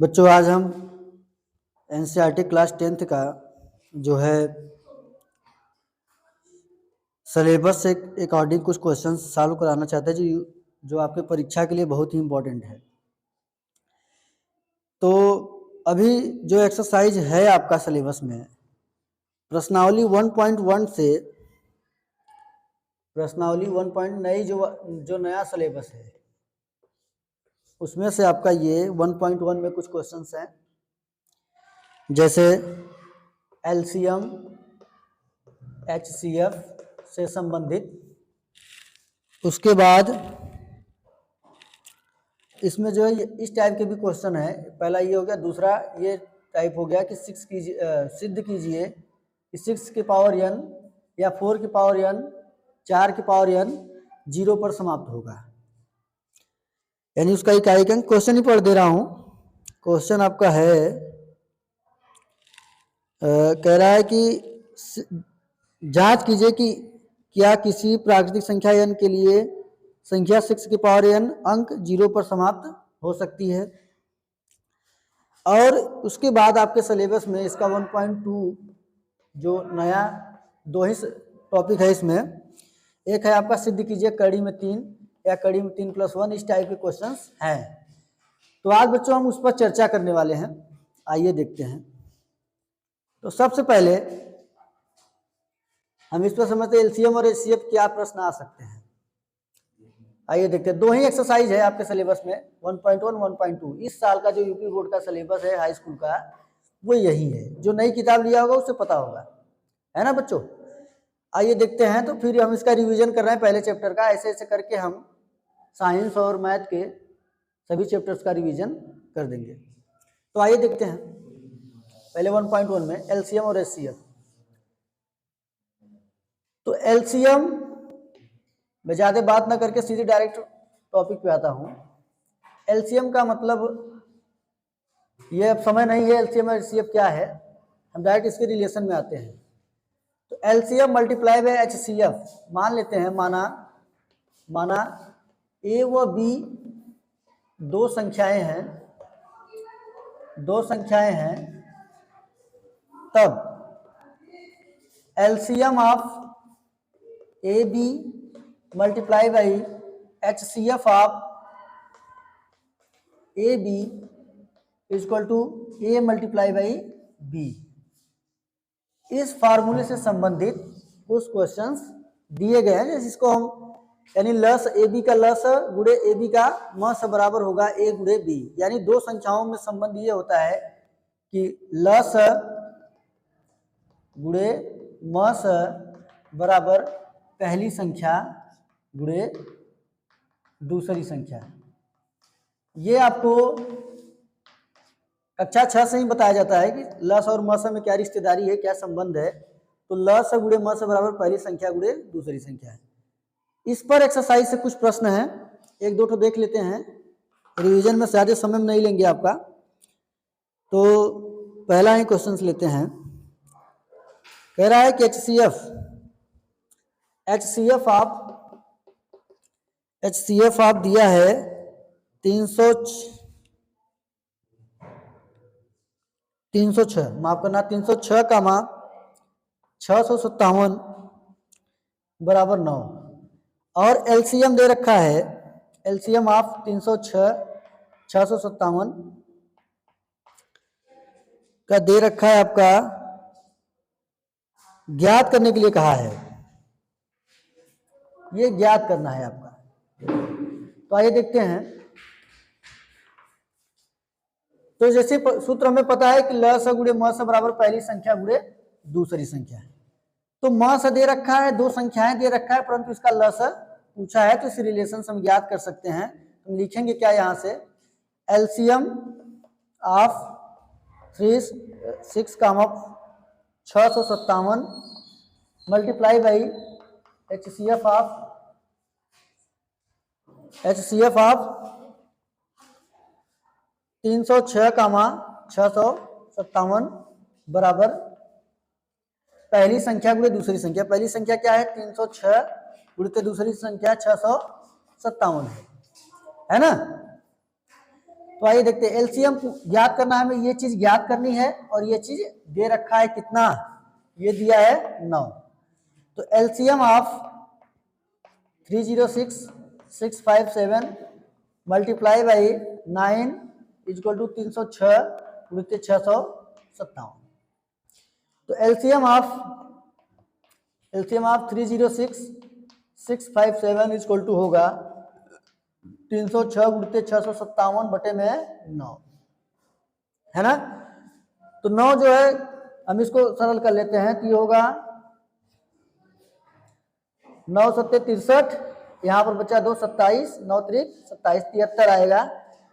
बच्चों आज हम एनसीईआरटी क्लास 10th का जो है सिलेबस से अकॉर्डिंग कुछ क्वेश्चंस सॉल्व कराना चाहते हैं जो आपके परीक्षा के लिए बहुत ही इम्पोर्टेंट है। तो अभी जो एक्सरसाइज है आपका सिलेबस में प्रश्नावली 1.1 से प्रश्नावली 1. नई जो नया सिलेबस है उसमें से आपका ये 1.1 में कुछ क्वेश्चंस हैं, जैसे एलसीएम एचसीएफ से संबंधित। उसके बाद इसमें जो है इस टाइप के भी क्वेश्चन है। पहला ये हो गया, दूसरा ये टाइप हो गया कि सिद्ध कीजिए कि 6 की पावर n या 4 की पावर n 4 की पावर n 0 पर समाप्त होगा। यानी उसका इकाई का क्वेश्चन ही पढ़ दे रहा हूँ। क्वेश्चन आपका है कह रहा है कि जांच कीजिए कि क्या किसी प्राकृतिक संख्या n के लिए संख्या 6 की पावर n अंक 0 पर समाप्त हो सकती है। और उसके बाद आपके सिलेबस में इसका 1.2 जो नया 2 ही टॉपिक है, इसमें एक है आपका सिद्ध कीजिए कड़ी में 3 या कड़ी में 3+1, इस टाइप के क्वेश्चंस हैं। तो आज बच्चों हम उस पर चर्चा करने वाले हैं। आइए देखते हैं। तो सबसे पहले हम इस पर समझते एलसीएम और एचसीएफ क्या प्रश्न आ सकते हैं। आइए देखते हैं। 2 ही एक्सरसाइज है आपके सिलेबस में 1.1 1.2। इस साल का जो यूपी बोर्ड का सिलेबस है हाई स्कूल का वो यही है। जो नई किताब लिया होगा उससे पता होगा, है ना बच्चों। आइए देखते हैं। तो फिर हम इसका रिवीजन कर रहे हैं पहले चैप्टर का। ऐसे ऐसे करके हम साइंस और मैथ के सभी चैप्टर्स का रिवीजन कर देंगे। तो आइए देखते हैं पहले 1.1 में एलसीएम और एचसीएफ। तो एलसीएम मैं ज़्यादा बात ना करके सीधे डायरेक्ट टॉपिक पे आता हूँ। एलसीएम का मतलब ये अब समय नहीं है एलसीएम और एचसीएफ क्या है, हम डायरेक्ट इसके रिलेशन में आते हैं। तो एलसीएम मल्टीप्लाई बाय एचसीएफ मान लेते हैं। माना ए व बी दो संख्याएं हैं, तब LCM of A B multiply by HCF of A B equal to A multiply by B. इस फार्मूले से संबंधित कुछ क्वेश्चंस दिए गए हैं, जिसको हम यानी लस ए बी का लस गुणे ए बी का मस बराबर होगा ए गुणे बी। यानी दो संख्याओं में संबंध ये होता है कि लस गुणे मस बराबर पहली संख्या गुणे दूसरी संख्या। ये आपको कक्षा 6 से ही बताया जाता है कि लस और मस में क्या रिश्तेदारी है, क्या संबंध है। तो लस गुणे मस बराबर पहली संख्या गुणे दूसरी संख्या है। इस पर एक्सरसाइज से कुछ प्रश्न हैं, एक दो तो देख लेते हैं। रिवीजन में ज्यादा समय नहीं लेंगे आपका। तो पहला ही क्वेश्चन लेते हैं। कह रहा है कि एचसीएफ आप दिया है 306 माफ करना 306 का मान 657 बराबर 9। और एलसीएम दे रखा है, एलसीएम ऑफ 306 657 का दे रखा है आपका, ज्ञात करने के लिए कहा है। ये ज्ञात करना है आपका। तो आइए देखते हैं। तो जैसे सूत्र हमें पता है कि लस गुणे मस बराबर पहली संख्या गुणे दूसरी संख्या है। तो मस दे रखा है, दो संख्याएं दे रखा है, परंतु इसका लस पूछा है, तो इस रिलेशन से हम ज्ञात कर सकते हैं। हम लिखेंगे क्या यहां से, LCM of 6 657 multiply by HCF of 306 657 बराबर पहली संख्या गुणे दूसरी संख्या। पहली संख्या क्या है 306 गुणित दूसरी संख्या 657 है ना। तो आइए देखते हैं, एलसीएम ज्ञात करना है, हमें ये चीज ज्ञात करनी है और ये चीज दे रखा है कितना, ये दिया है 9। तो LCM of 306657 multiply by 9 equal to 306 गुणित 657। तो एलसीएम ऑफ 306657 इक्वल टू होगा 306 गुणित 657 बटे में 9, है ना। तो 9 जो है हम इसको सरल कर लेते हैं, तो ये होगा 9 सत्ते 63, यहाँ पर बचा 2 27, 9 त्रिक 27, 73 आएगा।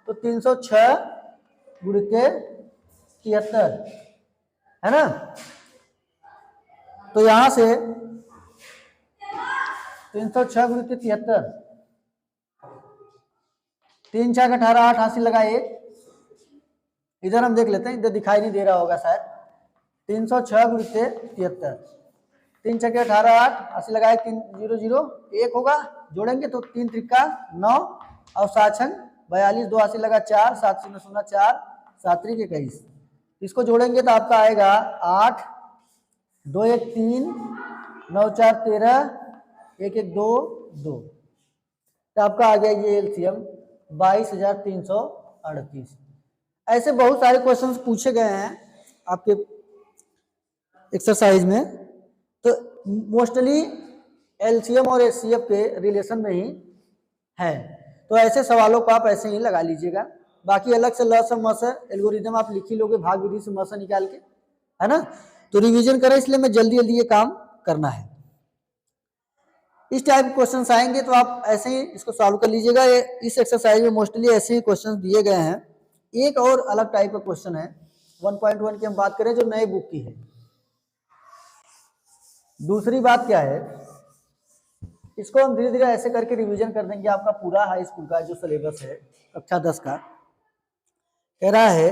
तो 306 गुणित 73, है ना। तो यहां से 306 गुणित 73, 3 6 18, 8 हासिल लगा 1, इधर हम देख लेते हैं, इधर दिखाई नहीं दे रहा होगा शायद। 306 गुणित 73, 3 6 18, 8 हासिल लगाए 3 0 0 1 होगा, जोड़ेंगे तो 3 त्रिका 9 और 7 6 42, 2 हासिल लगा 4, 7 0 0 4, 7 त्रिक 21। इसको जोड़ेंगे तो आपका आएगा 8 2 1 3 9 4 13 1 1 2 2। तो आपका आ गया ये एलसीएम 22,338। ऐसे बहुत सारे क्वेश्चंस पूछे गए हैं आपके एक्सरसाइज में, तो मोस्टली एलसीएम और एचसीएफ के रिलेशन में ही है। तो ऐसे सवालों को आप ऐसे ही लगा लीजिएगा। बाकी अलग से ल से म से एल्गोरिदम आप लिख ही लोगे, भाग विधि से म से निकाल के, है ना। तो रिवीजन करें, इसलिए मैं जल्दी जल्दी ये काम करना है। इस टाइप के क्वेश्चंस आएंगे तो आप ऐसे ही इसको सॉल्व कर लीजिएगा। इस एक्सरसाइज में मोस्टली ऐसे ही क्वेश्चंस दिए गए हैं। एक और अलग टाइप का क्वेश्चन है 1.1 की हम बात करें, जो नए बुक की है। दूसरी बात क्या है, इसको हम धीरे धीरे ऐसे करके रिवीजन कर देंगे। आपका पूरा हाई स्कूल का जो सिलेबस है कक्षा 10 का, कह रहा है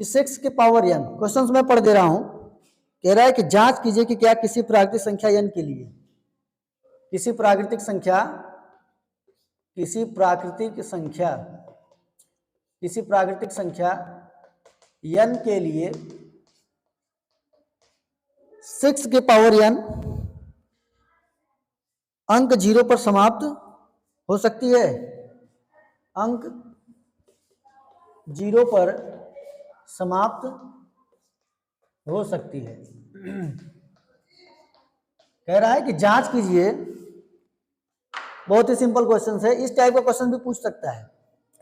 कि 6 के पावर n, क्वेश्चन मैं पढ़ दे रहा हूं। कह रहा है कि जांच कीजिए कि क्या किसी प्राकृतिक संख्या n के लिए, किसी प्राकृतिक संख्या n के लिए 6 के पावर n अंक 0 पर समाप्त हो सकती है। अंक 0 पर समाप्त हो सकती है। कह रहा है कि जांच कीजिए, बहुत ही सिंपल क्वेश्चन है। इस टाइप का क्वेश्चन भी पूछ सकता है।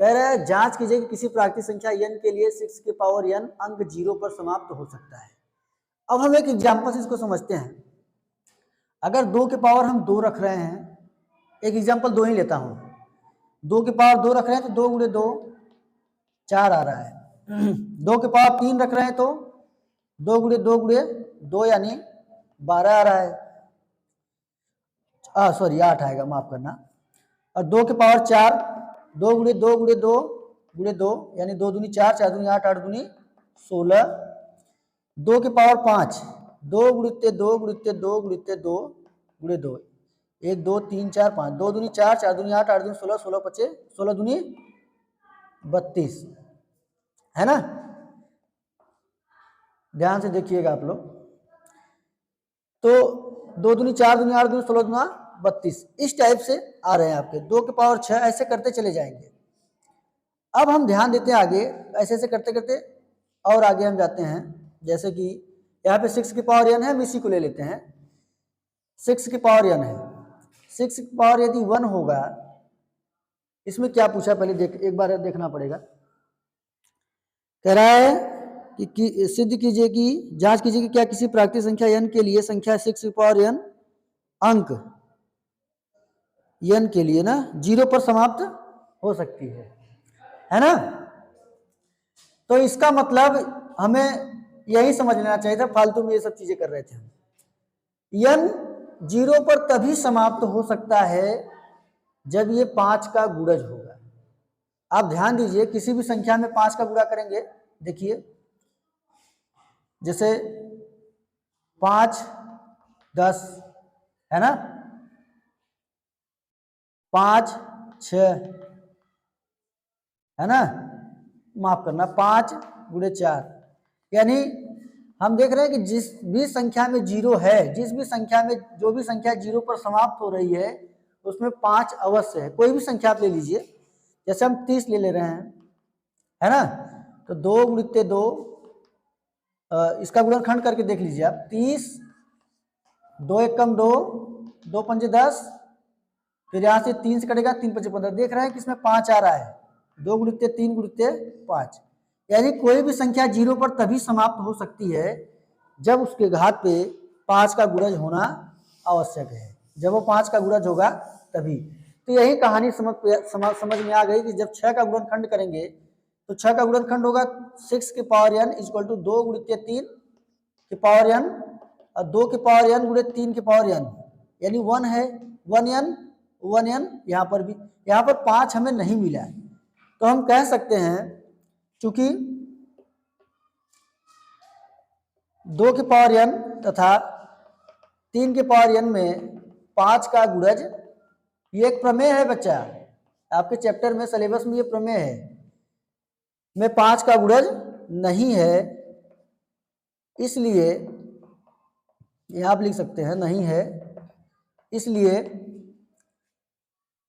कह रहा है जांच कीजिए कि किसी प्राकृतिक संख्या n के लिए 6 के पावर n अंक 0 पर समाप्त हो सकता है। अब हम एक एग्जांपल से इसको समझते हैं। अगर 2 के पावर हम 2 रख रहे हैं, एक एग्जांपल 2 ही लेता हूं, 2 के पावर 2 रख रहे हैं तो 2 गुणे 2 4 आ रहा है। 2 के पावर 3 रख रहे हैं तो 2 गुणे 2 गुणे 2 यानी 12 आ रहा है। सॉरी 8 आएगा, माफ करना। और 2 के पावर 4, 2 गुणे 2 गुणे 2 गुणे 2 यानी 2 दूनी 4, 4 दूनी 8, 8 दूनी 16। 2 के पावर 5, 2 गुणित 2 गुणित 2 गुणित 2 गुणे 2, 1 2 3 4 5, 2 दूनी 4, 4 दूनी 8, 8 दूनी 16, 16 25, 16 दूनी 32, है ना। ध्यान से देखिएगा आप लोग। तो 2 दूनी 4 दूनी 8 दूनी 16 दूना 32, इस टाइप से आ रहे हैं आपके। 2 के पावर 6, ऐसे करते चले जाएंगे। अब हम ध्यान देते हैं आगे, ऐसे ऐसे करते करते और आगे हम जाते हैं। जैसे कि यहाँ पे 6 की पावर n है, हम इसी को ले लेते हैं। 6 की पावर n है, 6 की पावर यदि 1 होगा, इसमें क्या पूछा पहले एक बार देखना पड़ेगा। कह रहा है कि सिद्ध कीजिए कि जांच कीजिए कि क्या किसी प्राकृतिक संख्या n के लिए संख्या 6 की पावर n अंक n के लिए ना 0 पर समाप्त हो सकती है ना। तो इसका मतलब हमें यही समझ लेना चाहिए था, फालतू में ये सब चीजें कर रहे थे हम। n 0 पर तभी समाप्त हो सकता है जब ये 5 का गुणज होगा। आप ध्यान दीजिए, किसी भी संख्या में 5 का गुणा करेंगे, देखिए जैसे 5 10 है ना, 5 6 है ना, माफ करना 5 गुणे 4, यानी हम देख रहे हैं कि जिस भी संख्या में जीरो है, जिस भी संख्या में जो भी संख्या जीरो पर समाप्त हो रही है उसमें 5 अवश्य है। कोई भी संख्या आप ले लीजिए, जैसे हम 30 ले रहे हैं, है ना, तो 2 गुणित 2, इसका गुणनखंड करके देख लीजिए आप, 30, 2 एकम 2, 2 पंजे 10, फिर यहाँ से 3 से कटेगा, 3 पंजे 15, देख रहे हैं कि इसमें 5 आ रहा है, 2 गुणित 3 गुणित 5, यानी कोई भी संख्या जीरो पर तभी समाप्त हो सकती है जब उसके घात पे 5 का गुणज होना आवश्यक है। जब वो 5 का गुणज होगा तभी। तो यही कहानी समझ में आ गई कि जब 6 का गुणनखंड करेंगे तो 6 का गुणनखंड होगा 6 की पावर n इक्वल टू 2 गुणित 3 की पावर n और 2 की पावर n गुणित 3 की पावर n, यानी 1 है, 1n यहाँ पर भी, यहाँ पर 5 हमें नहीं मिला है, तो हम कह सकते हैं चूंकि 2 की पावर n तथा 3 की पावर n में 5 का गुणज, ये एक प्रमेय है बच्चा, आपके चैप्टर में सिलेबस में ये प्रमेय है, में 5 का गुणज नहीं है, इसलिए यहां आप लिख सकते हैं नहीं है, इसलिए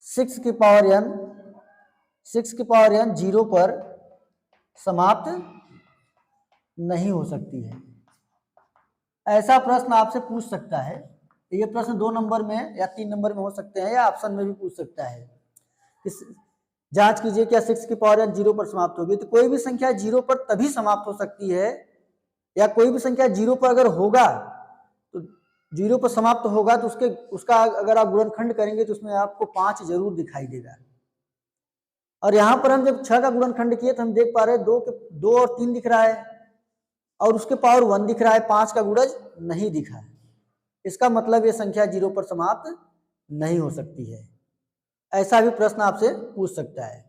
6 की पावर n 0 पर समाप्त नहीं हो सकती है। ऐसा प्रश्न आपसे पूछ सकता है, ये प्रश्न 2 नंबर में या 3 नंबर में हो सकते हैं, या ऑप्शन में भी पूछ सकता है। जांच कीजिए क्या 6 की पावर n 0 पर समाप्त होगी, तो कोई भी संख्या 0 पर तभी समाप्त हो सकती है, या कोई भी संख्या 0 पर अगर होगा तो 0 पर समाप्त होगा तो उसका अगर आप गुणनखंड करेंगे तो उसमें आपको 5 जरूर दिखाई देगा। और यहाँ पर हम जब 6 का गुणनखंड किए तो हम देख पा रहे हैं 2 और 3 दिख रहा है और उसके पावर 1 दिख रहा है, 5 का गुणज नहीं दिखा है। इसका मतलब ये संख्या 0 पर समाप्त नहीं हो सकती है। ऐसा भी प्रश्न आपसे पूछ सकता है।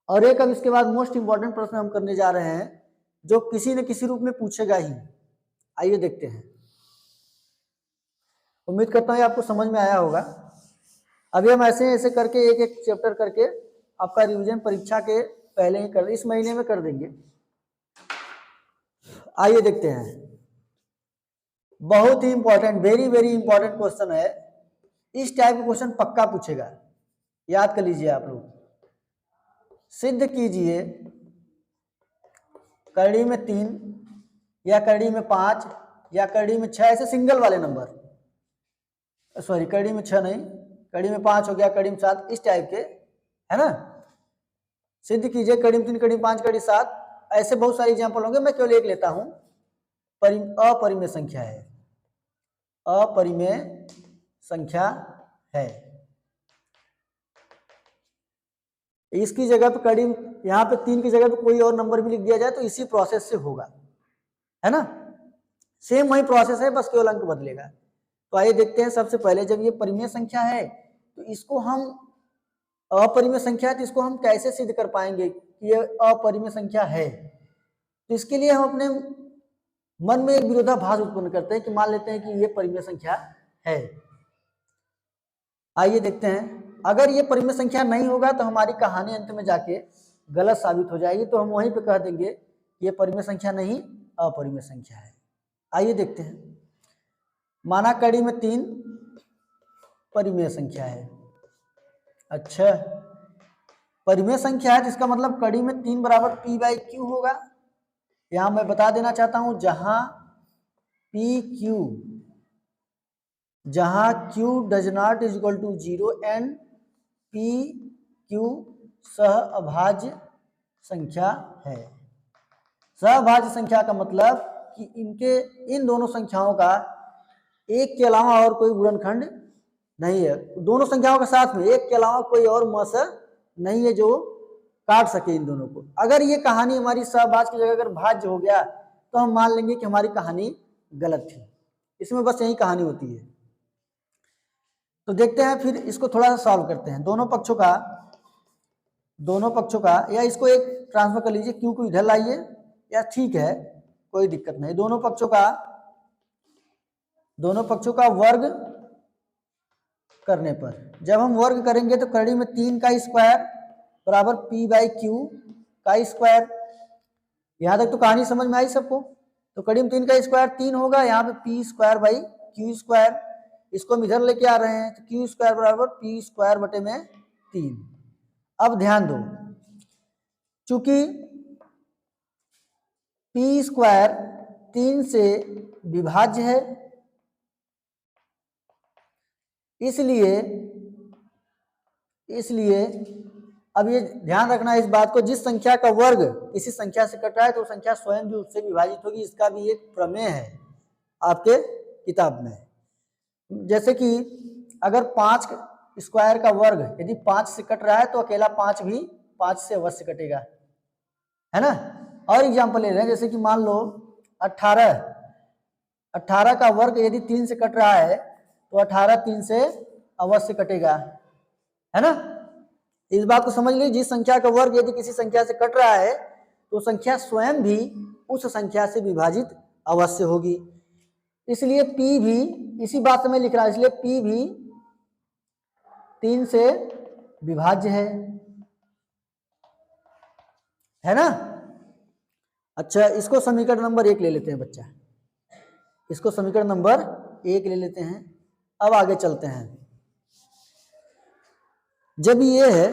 और एक अब इसके बाद मोस्ट इंपॉर्टेंट प्रश्न हम करने जा रहे हैं जो किसी न किसी रूप में पूछेगा ही। आइए देखते हैं, उम्मीद करता हूँ आपको समझ में आया होगा। अभी हम ऐसे ऐसे करके एक एक चैप्टर करके आपका रिवीजन परीक्षा के पहले ही इस महीने में कर देंगे। आइए देखते हैं, बहुत ही important, very very important question है। इस टाइप का क्वेश्चन पक्का पूछेगा, याद कर लीजिए आप लोग। सिद्ध कीजिए कड़ी में 3 या कड़ी में 5 या कड़ी में 6, ऐसे सिंगल वाले नंबर, सॉरी कड़ी में 6 नहीं, कड़ी में 5 हो गया, कड़ी में 7, इस टाइप के, है ना। सिद्ध कीजिए कड़ी में 3, कड़ी में 5, कड़ी 7, ऐसे बहुत सारे एग्जाम्पल होंगे, मैं केवल एक लेता हूं। अपरिमेय संख्या है, अपरिमेय संख्या है, इसकी जगह पे कड़ी, यहाँ पे 3 की जगह पे कोई और नंबर भी लिख दिया जाए तो इसी प्रोसेस से होगा, है ना। सेम वही प्रोसेस है, बस केवल अंक बदलेगा। तो आइए देखते हैं। सबसे पहले जब ये परिमेय संख्या है तो इसको हम, अपरिमेय संख्या है तो इसको हम कैसे सिद्ध कर पाएंगे कि ये अपरिमेय संख्या है। तो इसके लिए हम अपने मन में एक विरोधाभास उत्पन्न करते हैं कि मान लेते हैं कि ये परिमेय संख्या है। आइए देखते हैं, अगर ये परिमेय संख्या नहीं होगा तो हमारी कहानी अंत में जाके गलत साबित हो जाएगी, तो हम वहीं पे कह देंगे ये परिमेय संख्या नहीं, अपरिमेय संख्या है। आइए देखते हैं, माना कड़ी में 3 परिमेय संख्या है। अच्छा, परिमेय संख्या है जिसका मतलब कड़ी में 3 बराबर p/q होगा। यहां मैं बता देना चाहता हूं, जहां q does not is equal to 0 and pq सहअभाज्य संख्या है। सहअभाज्य संख्या का मतलब कि इन दोनों संख्याओं का एक के अलावा और कोई गुणनखंड नहीं है। दोनों संख्याओं के साथ में एक के अलावा कोई और मस नहीं है जो काट सके इन दोनों को। अगर ये कहानी हमारी सहभाज्य की जगह अगर भाज्य हो गया तो हम मान लेंगे कि हमारी कहानी गलत थी। इसमें बस यही कहानी होती है। तो देखते हैं, फिर इसको थोड़ा सा सॉल्व करते हैं। दोनों पक्षों का या इसको एक ट्रांसफर कर लीजिए, क्यू को इधर लाइए, या ठीक है कोई दिक्कत नहीं। दोनों पक्षों का वर्ग करने पर, जब हम वर्ग करेंगे तो कड़ी में 3 का स्क्वायर बराबर p/q का स्क्वायर। यहाँ तक तो कहानी समझ में आई सबको। तो करीब 3 का स्क्वायर 3 होगा, यहाँ पे P square by Q square, इसको हम इधर लेके आ रहे हैं, तो क्यू स्क्वायर बराबर पी स्क्वायर बटे में 3। अब ध्यान दो, चूंकि पी स्क्वायर 3 से विभाज्य है, इसलिए अब ये ध्यान रखना है इस बात को, जिस संख्या का वर्ग किसी संख्या से कट रहा है तो संख्या स्वयं भी उससे विभाजित होगी। इसका भी एक प्रमेय है आपके किताब में। जैसे कि अगर 5 स्क्वायर का वर्ग यदि 5 से कट रहा है तो अकेला 5 भी 5 से अवश्य कटेगा, है ना। और एग्जाम्पल ले रहे हैं, जैसे कि मान लो 18 का वर्ग यदि 3 से कट रहा है तो 18 3 से अवश्य कटेगा, है ना। इस बात को समझ लीजिए, जिस संख्या का वर्ग यदि किसी संख्या से कट रहा है तो संख्या स्वयं भी उस संख्या से विभाजित अवश्य होगी। इसलिए P भी इसी बात से मैं लिख रहा हूं, इसलिए P भी 3 से विभाज्य है ना। अच्छा, इसको समीकरण नंबर 1 ले लेते हैं बच्चा, इसको समीकरण नंबर 1 ले लेते हैं। अब आगे चलते हैं। जब ये है,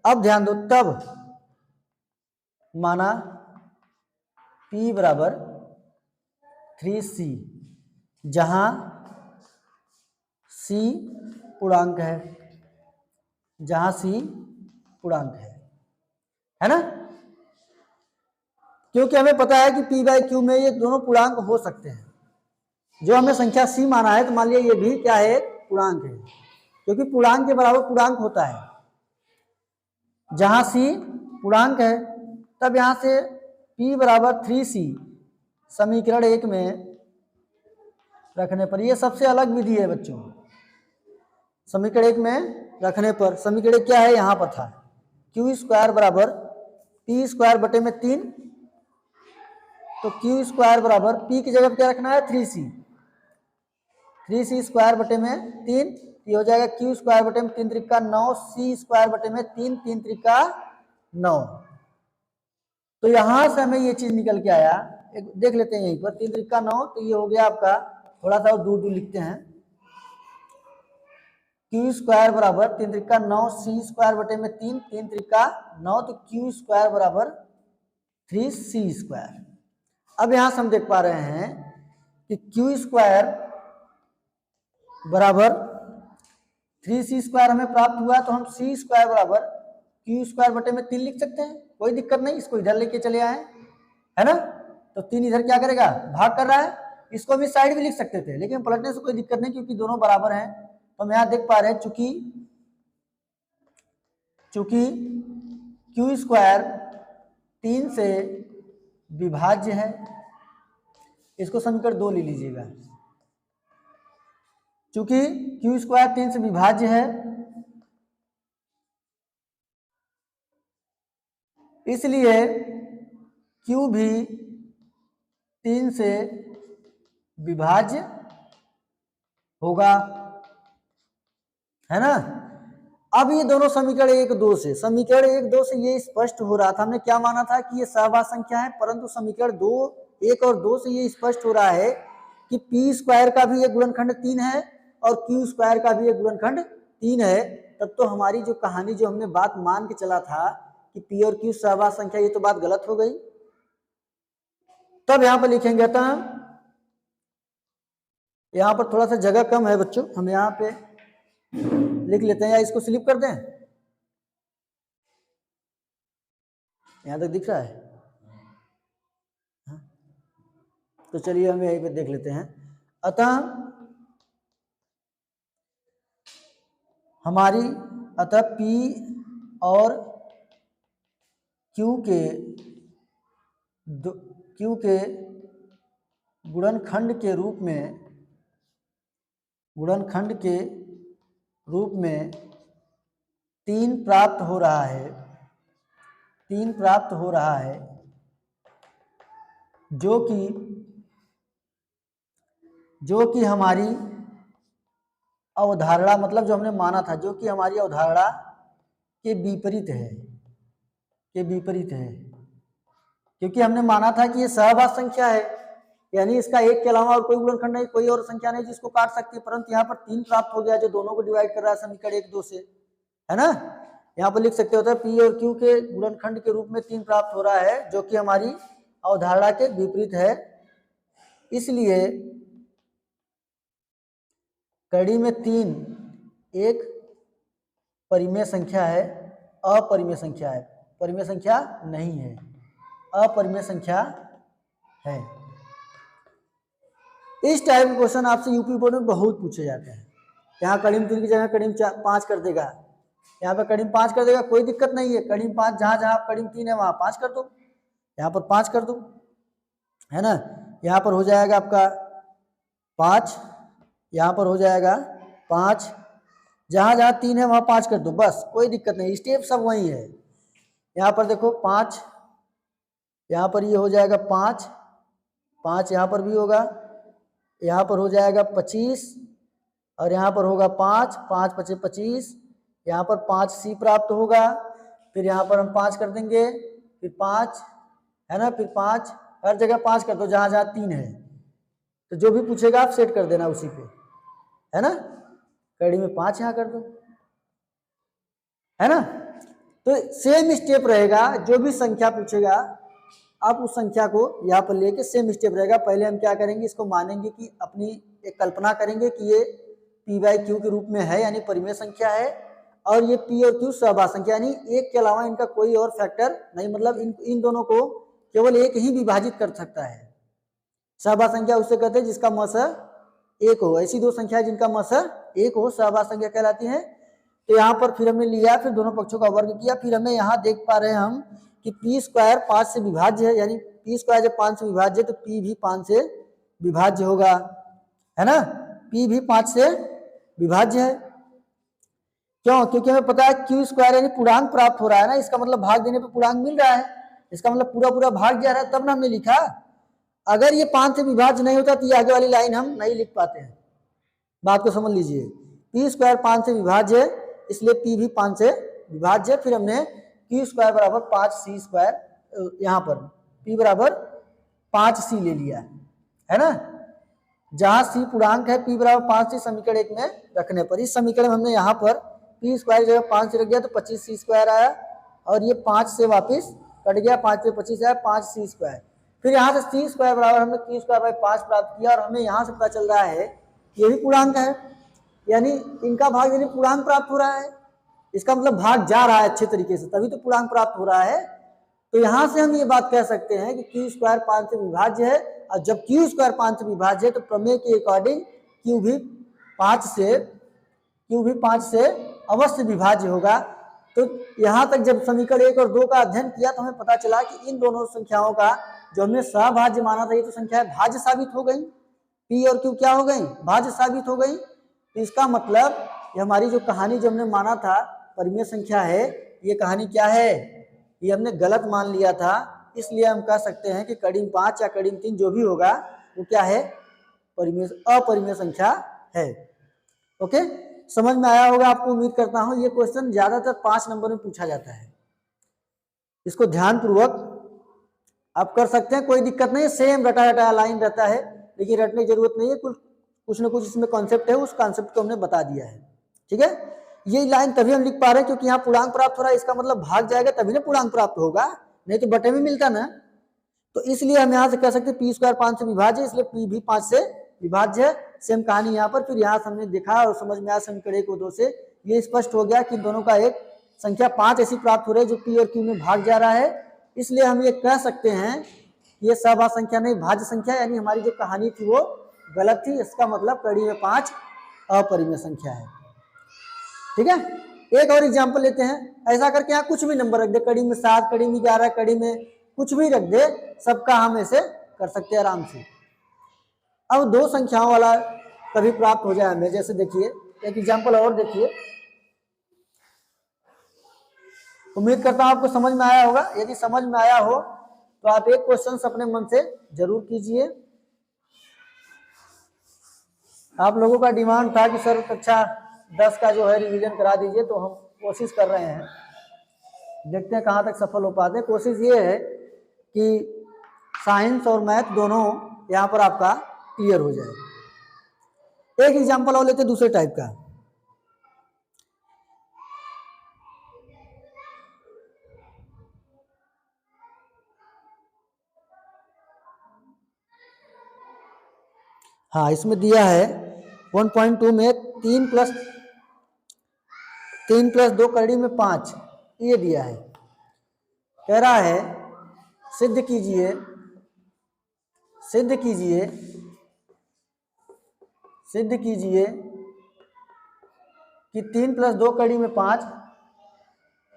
अब ध्यान दो, तब माना P बराबर 3C, जहां C पूर्णांक है ना। क्योंकि हमें पता है कि P बाई Q में ये दोनों पूर्णांक हो सकते हैं। जो हमने संख्या C माना है तो मान लिया ये भी क्या है, पूर्णांक है, क्योंकि पूर्णांक के बराबर पूर्णांक होता है। जहां C पूर्णांक है तब यहां से P बराबर 3C समीकरण 1 में रखने पर, यह सबसे अलग विधि है बच्चों। समीकरण 1 में रखने पर समीकरण क्या है, यहां पर था क्यू स्क्वायर बराबर पी स्क्वायर बटे में 3, तो क्यू स्क्वायर बराबर P की जगह क्या रखना है 3C स्क्वायर बटे में 3, ये हो जाएगा क्यू स्क्वायर बटे में 3 त्रिका 9, C स्क्वायर बटे में 3 3 त्रिका 9। तो यहां से हमें ये चीज निकल के आया, एक देख लेते हैं यहीं पर 3 त्रिका 9, तो ये हो गया आपका, थोड़ा सा दूर दूर लिखते हैं, क्यू स्क्वायर बराबर 3 त्रिका 9 C स्क्वायर बटे में 3 3 त्रिका 9, तो क्यू स्क्वायर बराबर 3C स्क्वायर। अब यहां से हम देख पा रहे हैं कि क्यू स्क्वायर बराबर 3C स्क्वायर हमें प्राप्त हुआ, तो हम C स्क्वायर बराबर क्यू स्क्वायर बटे में 3 लिख सकते हैं, कोई दिक्कत नहीं। इसको इधर लेके चले आए, है ना। तो 3 इधर क्या करेगा, भाग कर रहा है, इसको भी साइड भी लिख सकते थे, लेकिन पलटने से कोई दिक्कत नहीं क्योंकि दोनों बराबर हैं। तो हम यहां देख पा रहे हैं चूंकि क्यू स्क्वायर 3 से विभाज्य है, इसको समीकरण 2 ले लीजिएगा। चूंकि क्यू स्क्वायर 3 से विभाज्य है, इसलिए Q भी 3 से विभाज्य होगा, है ना। अब ये दोनों समीकरण 1 2 से, समीकरण 1 2 से ये स्पष्ट हो रहा था, हमने क्या माना था कि ये सहवास संख्या है, परंतु समीकरण 1 और 2 से ये स्पष्ट हो रहा है कि पी स्क्वायर का भी एक गुणनखंड 3 है और क्यू स्क्वायर का भी एक गुणनखंड 3 है। तब तो हमारी जो कहानी, जो हमने बात मान के चला था कि पी और क्यू सहवास संख्या, ये तो बात गलत हो गई। तब यहां पर लिखेंगे, था यहां पर थोड़ा सा जगह कम है बच्चों, हम यहां पे लिख लेते हैं, या इसको स्लिप कर दें, यहां तक दिख रहा है। तो चलिए हम यहीं पे देख लेते हैं। अतः P और Q के गुणनखंड के रूप में 3 प्राप्त हो रहा है, जो कि हमारी अवधारणा, मतलब जो हमने माना था, जो कि हमारी अवधारणा के विपरीत है। के विपरीत है, क्योंकि हमने माना था कि ये सहभाज्य संख्या है, यानी इसका एक के अलावा और कोई गुणनखंड नहीं, कोई और संख्या नहीं जिसको काट सकती है, परंतु यहाँ पर 3 प्राप्त हो गया जो दोनों को डिवाइड कर रहा है समीकरण 1 2 से, है ना। यहाँ पर लिख सकते होता है पी और क्यू के गुणनखंड के रूप में 3 प्राप्त हो रहा है, जो कि हमारी अवधारणा के विपरीत है। इसलिए कड़ी में 3 एक परिमेय संख्या है, अपरिमेय संख्या है, परिमेय संख्या नहीं है, अपरिमेय संख्या है। इस टाइप के क्वेश्चन आपसे यूपी बोर्ड में बहुत पूछे जाते हैं। यहाँ कड़ी में 3 की जगह कड़ी में 5 कर देगा, यहाँ पे कड़ी में 5 कर देगा, कोई दिक्कत नहीं है। कड़ी में 5 जहाँ जहाँ कड़ी में 3 है वहाँ 5 कर दो, यहाँ पर 5 कर दो, है ना। यहाँ पर हो जाएगा आपका 5, यहाँ पर हो जाएगा 5, जहाँ जहाँ 3 है वहाँ 5 कर दो, बस कोई दिक्कत नहीं, स्टेप सब वही है। यहाँ पर देखो 5, यहाँ पर ये हो जाएगा 5, 5 यहाँ पर भी होगा, यहाँ पर हो जाएगा 25 और यहाँ पर होगा 5, 5 5 25, यहाँ पर 5 सी प्राप्त होगा, फिर यहाँ पर हम 5 कर देंगे, फिर 5, है ना, फिर 5, हर जगह 5 कर दो जहाँ जहाँ 3 है। तो जो भी पूछेगा आप सेट कर देना उसी पे, है ना। कड़ी में 5 यहाँ कर दो, है ना। तो सेम स्टेप रहेगा, जो भी संख्या पूछेगा आप उस संख्या को यहाँ पर लेके सेम स्टेप रहेगा। पहले हम क्या करेंगे, इसको मानेंगे कि अपनी एक कल्पना करेंगे कि ये पी बाई क्यू के रूप में है, यानी परिमेय संख्या है, और ये पी और क्यू सहभाज्य संख्या, यानी एक के अलावा इनका कोई और फैक्टर नहीं, मतलब इन दोनों को केवल एक ही विभाजित कर सकता है। सहभाज्य संख्या उससे कहते हैं जिसका मस एक हो, ऐसी दो संख्या जिनका मस एक हो सहभाज्य संख्या कहलाती है। तो यहाँ पर फिर हमने लिया, फिर दोनों पक्षों का वर्ग किया, फिर हमें यहाँ देख पा रहे हैं हम कि पी स्क्वायर 5 से विभाज्य है, यानी पी स्क्वायर जब 5 से विभाज्य है तो पी भी 5 से विभाज्य होगा, है ना। पी भी 5 से विभाज्य है, क्यों? क्योंकि हमें पता है क्यू स्क्वायर यानी पूर्णांक प्राप्त हो रहा है ना, इसका मतलब भाग देने पे पूर्णांक मिल रहा है, इसका मतलब पूरा पूरा भाग जा रहा है, तब ना हमने लिखा। अगर ये 5 से विभाज्य नहीं होता तो ये आगे वाली लाइन हम नहीं लिख पाते हैं। बात को समझ लीजिए, पी स्क्वायर 5 से विभाज्य है, इसलिए पी भी 5 से विभाज्य। फिर हमने क्यू स्क्वायर बराबर 5 सी स्क्वायर, यहाँ पर पी बराबर 5 सी ले लिया, है ना। जहाँ सी पूर्णांक है, पी बराबर 5 सी समीकरण 1 में रखने पर, इस समीकरण में हमने यहाँ पर पी स्क्वायर जगह 5 से रख गया तो 25 सी स्क्वायर आया, और ये 5 से वापस कट गया, 5 से 25 आया, 5 सी स्क्वायर। फिर यहाँ से सी स्क्वायर बराबर हमने क्यू स्क्वायर बाई 5 प्राप्त किया, और हमें यहाँ से पता चल रहा है ये भी पूर्णांक है, यानी इनका भाग यानी पूर्णांक प्राप्त हो रहा है, इसका मतलब भाग जा रहा है अच्छे तरीके से, तभी तो पूर्णांक प्राप्त हो रहा है। तो यहाँ से हम ये बात कह सकते हैं कि क्यू स्क्वायर 5 से विभाज्य है, और जब क्यू स्क्वायर 5 से विभाज्य है तो प्रमेय के अकॉर्डिंग क्यू भी 5 से अवश्य विभाज्य होगा। तो यहाँ तक जब समीकरण 1 और 2 का अध्ययन किया तो हमें पता चला कि इन दोनों संख्याओं का जो हमने सहभाज्य माना था, ये तो संख्या भाज्य साबित हो गई, पी और क्यू क्या हो गई, भाज्य साबित हो गई। तो इसका मतलब ये हमारी जो कहानी जो हमने माना था परिमेय संख्या है, ये कहानी क्या है, ये हमने गलत मान लिया था। इसलिए हम कह सकते हैं कि कड़ी में 5 या कड़ी में 3 जो भी होगा वो क्या है, अपरिमेय संख्या है। ओके, समझ में आया होगा आपको, उम्मीद करता हूं। ये क्वेश्चन ज्यादातर 5 नंबर में पूछा जाता है, इसको ध्यान पूर्वक आप कर सकते हैं, कोई दिक्कत नहीं है। सेम रटा रटाया लाइन रहता है, लेकिन रटने की जरूरत नहीं है, कुछ ना कुछ इसमें कॉन्सेप्ट है, उस कॉन्सेप्ट को हमने बता दिया है, ठीक है। ये लाइन तभी हम लिख पा रहे हैं क्योंकि यहाँ पूर्णांक प्राप्त हो रहा है, इसका मतलब भाग जाएगा तभी ना पूर्णांक प्राप्त होगा, नहीं तो बटे में मिलता ना। तो इसलिए हम यहाँ से कह सकते हैं पी स्क्वायर 5 से विभाज्य, इसलिए पी भी 5 से विभाज्य है। सेम कहानी यहाँ पर, फिर यहाँ से हमने देखा और समझ में आया समीकरण 1 और 2 से ये स्पष्ट हो गया कि दोनों का एक संख्या 5 ऐसी प्राप्त हो रही है जो पी और क्यू में भाग जा रहा है। इसलिए हम ये कह सकते हैं ये सहभाज्य संख्या नहीं भाज्य संख्या, यानी हमारी जो कहानी थी वो गलत थी। इसका मतलब कड़ी में 5 अपरिमेय संख्या है, ठीक है। एक और एग्जांपल लेते हैं, ऐसा करके यहाँ कुछ भी नंबर रख दे, कड़ी में 7, कड़ी में 11, कड़ी में कुछ भी रख दे, सबका हम ऐसे कर सकते हैं आराम से। अब दो संख्याओं वाला कभी प्राप्त हो जाए हमें, जैसे देखिए एक एग्जांपल और देखिए, उम्मीद करता हूं आपको समझ में आया होगा। यदि समझ में आया हो तो आप एक क्वेश्चन अपने मन से जरूर कीजिए। आप लोगों का डिमांड था कि सर कक्षा 10 का जो है रिवीजन करा दीजिए, तो हम कोशिश कर रहे हैं। देखते हैं कहाँ तक सफल हो पाते हैं। कोशिश ये है कि साइंस और मैथ दोनों यहाँ पर आपका क्लियर हो जाए। एक एग्जाम्पल और लेते हैं दूसरे टाइप का। हाँ, इसमें दिया है 1.2 में 3 प्लस 2 कड़ी में 5, ये दिया है। कह रहा है सिद्ध कीजिए कि 3 प्लस 2 कड़ी में 5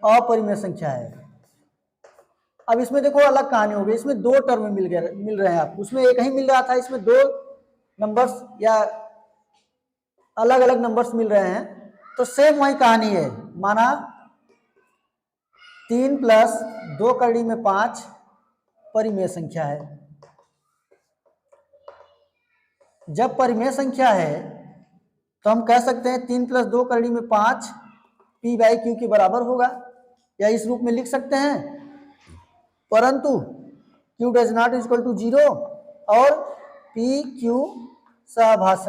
अपरिमेय संख्या है। अब इसमें देखो अलग कहानी हो गई, इसमें दो टर्म मिल रहे हैं आपको, उसमें एक ही मिल रहा था, इसमें दो नंबर्स या अलग अलग नंबर्स मिल रहे हैं। तो सेम वही कहानी है, माना 3 प्लस 2 कड़ी में 5 परिमेय संख्या है। जब परिमेय संख्या है तो हम कह सकते हैं 3 प्लस 2 कड़ी में 5 पी बाई क्यू के बराबर होगा, या इस रूप में लिख सकते हैं। परंतु q does not equal to 0 और p q सहभाज्य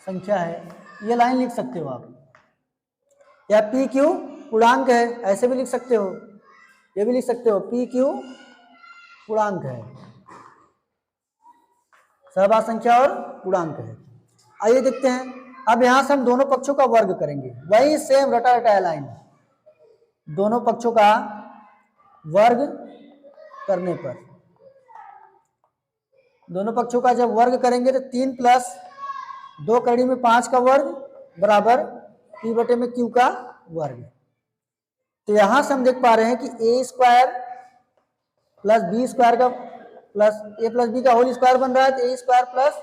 संख्या है, ये लाइन लिख सकते हो आप। या p q पूर्णांक है, ऐसे भी लिख सकते हो, ये भी लिख सकते हो, p q पूर्णांक है, सहभाज्य संख्या और पूर्णांक है। आइए देखते हैं, अब यहां से हम दोनों पक्षों का वर्ग करेंगे, वही सेम रटा रटाया लाइन। दोनों पक्षों का वर्ग करने पर, दोनों पक्षों का जब वर्ग करेंगे तो 3 प्लस 2 कड़ी में 5 का वर्ग बराबर p बटे में q का वर्ग। तो यहां से हम देख पा रहे हैं कि a square plus b square का प्लस a प्लस b का होल स्क्वायर बन रहा है, तो a square plus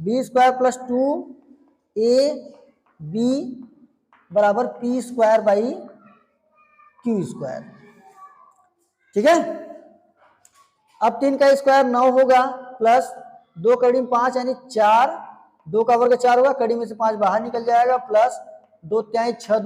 b square plus 2ab बराबर p square by q square. ठीक है, अब 3 का स्क्वायर 9 होगा, प्लस 2 कड़ी में 5 यानी 4, 2 का वर्ग 4 होगा, कड़ी में से 5 बाहर निकल जाएगा, प्लस 2 तिहाई 6